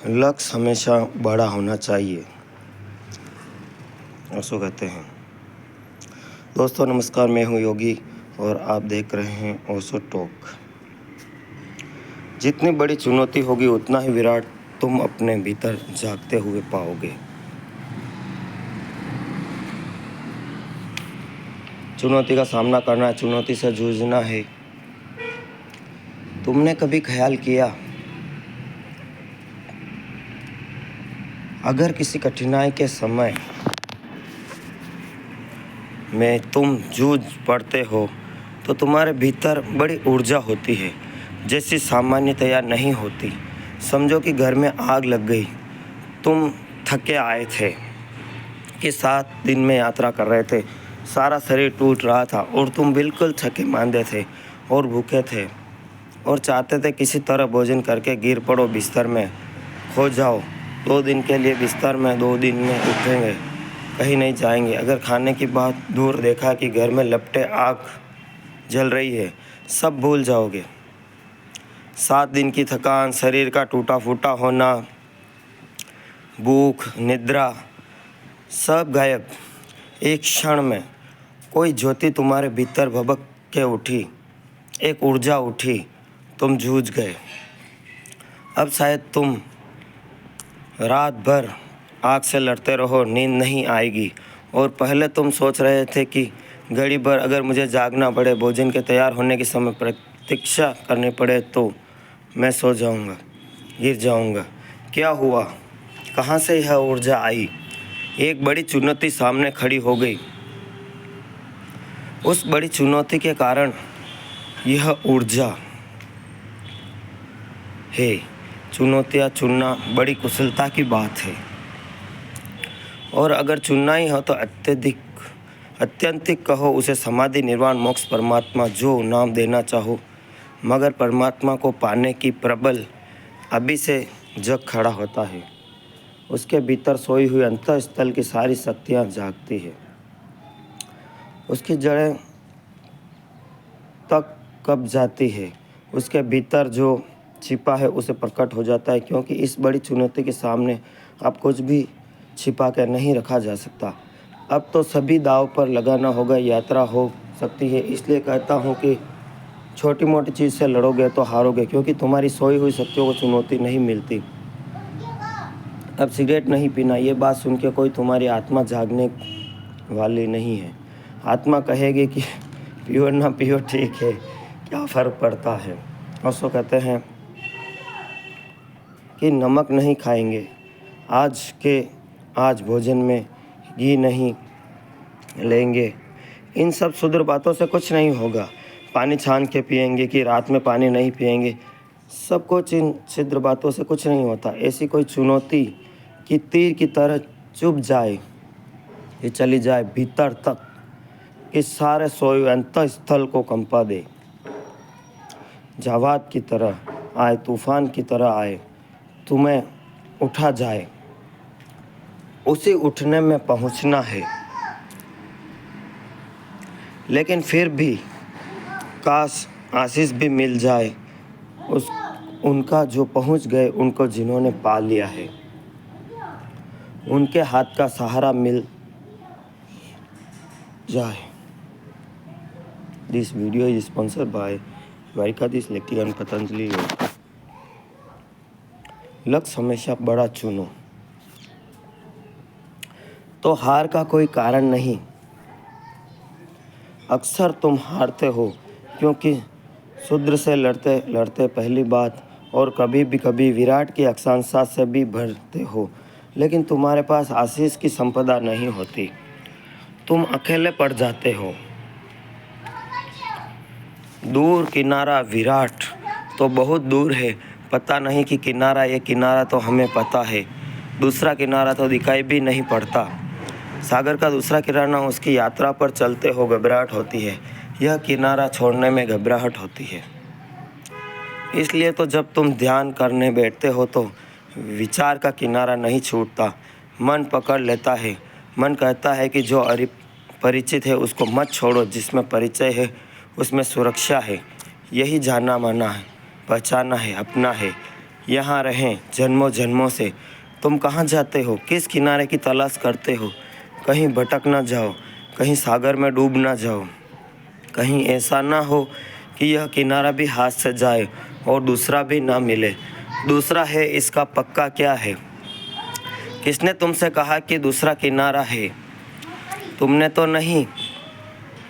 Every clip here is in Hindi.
लक्ष्य हमेशा बड़ा होना चाहिए, ऐसा कहते हैं। दोस्तों नमस्कार, मैं हूं योगी और आप देख रहे हैं ओशो टॉक। जितनी बड़ी चुनौती होगी उतना ही विराट तुम अपने भीतर जागते हुए पाओगे। चुनौती का सामना करना है, चुनौती से जूझना है। तुमने कभी ख्याल किया, अगर किसी कठिनाई के समय में तुम जूझ पड़ते हो तो तुम्हारे भीतर बड़ी ऊर्जा होती है, जैसी सामान्यतया नहीं होती। समझो कि घर में आग लग गई, तुम थके आए थे कि 7 दिन में यात्रा कर रहे थे, सारा शरीर टूट रहा था और तुम बिल्कुल थके मांदे थे और भूखे थे और चाहते थे किसी तरह भोजन करके गिर पड़ो बिस्तर में, खो जाओ 2 दिन के लिए बिस्तर में। 2 दिन में उठेंगे, कहीं नहीं जाएंगे। अगर खाने की बात दूर, देखा कि घर में लपटे आग जल रही है, सब भूल जाओगे। 7 दिन की थकान, शरीर का टूटा फूटा होना, भूख, निद्रा, सब गायब। एक क्षण में कोई ज्योति तुम्हारे भीतर भभक के उठी, एक ऊर्जा उठी, तुम जूझ गए। अब शायद तुम रात भर आग से लड़ते रहो, नींद नहीं आएगी। और पहले तुम सोच रहे थे कि घड़ी भर अगर मुझे जागना पड़े, भोजन के तैयार होने के समय प्रतीक्षा करनी पड़े तो मैं सो जाऊंगा, गिर जाऊंगा। क्या हुआ? कहाँ से यह ऊर्जा आई? एक बड़ी चुनौती सामने खड़ी हो गई। उस बड़ी चुनौती के कारण यह ऊर्जा है। चुनौतियाँ चुनना बड़ी कुशलता की बात है, और अगर चुनना ही हो तो अत्यंतिक कहो उसे समाधि, निर्वाण, मोक्ष, परमात्मा, जो नाम देना चाहो। मगर परमात्मा को पाने की प्रबल अभी से जग खड़ा होता है। उसके भीतर सोई हुई अंतःस्थल की सारी शक्तियाँ जागती है। उसकी जड़ें तक कब जाती है, उसके भीतर जो छिपा है उसे प्रकट हो जाता है। क्योंकि इस बड़ी चुनौती के सामने अब कुछ भी छिपा कर नहीं रखा जा सकता। अब तो सभी दाव पर लगाना होगा, यात्रा हो सकती है। इसलिए कहता हूँ कि छोटी मोटी चीज़ से लड़ोगे तो हारोगे, क्योंकि तुम्हारी सोई हुई शक्तियों को चुनौती नहीं मिलती। अब सिगरेट नहीं पीना, ये बात सुन के कोई तुम्हारी आत्मा जागने वाली नहीं है। आत्मा कहेगी कि पियो ना पियो ठीक है, क्या फ़र्क पड़ता है। और सो कहते हैं कि नमक नहीं खाएंगे, आज भोजन में घी नहीं लेंगे। इन सब सुदूर बातों से कुछ नहीं होगा। पानी छान के पिएंगे कि रात में पानी नहीं पिएंगे, सब कुछ इन छिद्र बातों से कुछ नहीं होता। ऐसी कोई चुनौती कि तीर की तरह चुभ जाए, ये चली जाए भीतर तक कि सारे सोए अंतःस्थल को कंपा दे, जावाद की तरह आए, तूफान की तरह आए, तुम्हें उठा जाए। उसी उठने में पहुंचना है। लेकिन फिर भी काश आशीष भी मिल जाए उनका जो पहुंच गए, उनको जिन्होंने पा लिया है, उनके हाथ का सहारा मिल जाए। This video is sponsored by Dwarkadhish लेक्टी एंड पतंजलि योग। लक्ष्य हमेशा बड़ा चुनो तो हार का कोई कारण नहीं। अक्सर तुम हारते हो क्योंकि शूद्र से लड़ते लड़ते पहली बात, और कभी विराट की आकांक्षा से भी भरते हो। लेकिन तुम्हारे पास आशीष की संपदा नहीं होती, तुम अकेले पड़ जाते हो। दूर किनारा विराट तो बहुत दूर है, पता नहीं कि किनारा, ये किनारा तो हमें पता है, दूसरा किनारा तो दिखाई भी नहीं पड़ता। सागर का दूसरा किनारा, उसकी यात्रा पर चलते हो घबराहट होती है, यह किनारा छोड़ने में घबराहट होती है। इसलिए तो जब तुम ध्यान करने बैठते हो तो विचार का किनारा नहीं छूटता, मन पकड़ लेता है। मन कहता है कि जो परिचित है उसको मत छोड़ो, जिसमें परिचय है उसमें सुरक्षा है, यही जाना माना है, पहचाना है, अपना है। यहाँ रहें जन्मों जन्मों से। तुम कहाँ जाते हो, किस किनारे की तलाश करते हो? कहीं भटक ना जाओ, कहीं सागर में डूब ना जाओ, कहीं ऐसा ना हो कि यह किनारा भी हाथ से जाए और दूसरा भी ना मिले। दूसरा है इसका पक्का क्या है? किसने तुमसे कहा कि दूसरा किनारा है? तुमने तो नहीं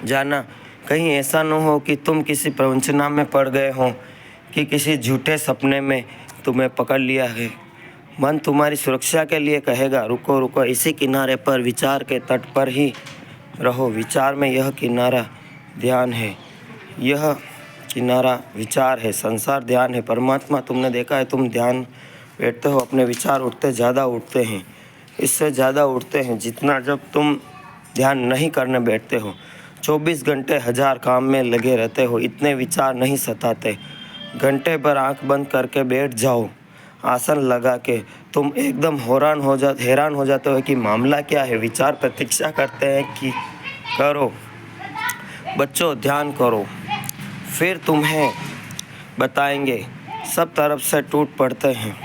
जाना। कहीं ऐसा न हो कि तुम किसी प्रवंचना में पड़ गए हो, कि किसी झूठे सपने में तुम्हें पकड़ लिया है। मन तुम्हारी सुरक्षा के लिए कहेगा, रुको रुको, इसी किनारे पर, विचार के तट पर ही रहो। विचार में यह किनारा ध्यान है, यह किनारा विचार है, संसार ध्यान है। परमात्मा तुमने देखा है, तुम ध्यान बैठते हो, अपने विचार उठते ज़्यादा उठते हैं, इससे ज़्यादा उठते हैं जितना जब तुम ध्यान नहीं करने बैठते हो। 24 घंटे हजार काम में लगे रहते हो, इतने विचार नहीं सताते। घंटे भर आंख बंद करके बैठ जाओ, आसन लगा के, तुम एकदम हैरान हो जाते हो कि मामला क्या है। विचार प्रतीक्षा करते हैं कि करो बच्चों, ध्यान करो, फिर तुम्हें बताएंगे। सब तरफ से टूट पड़ते हैं,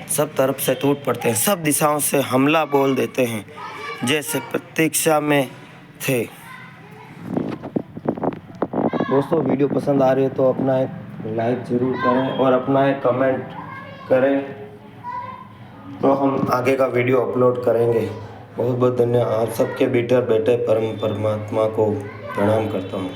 सब तरफ से टूट पड़ते हैं, सब दिशाओं से हमला बोल देते हैं, जैसे प्रतीक्षा में थे। दोस्तों, वीडियो पसंद आ रही है तो अपना एक लाइक ज़रूर करें और अपना एक कमेंट करें, तो हम आगे का वीडियो अपलोड करेंगे। बहुत बहुत धन्यवाद। आप सबके बेटे परमात्मा को प्रणाम करता हूँ।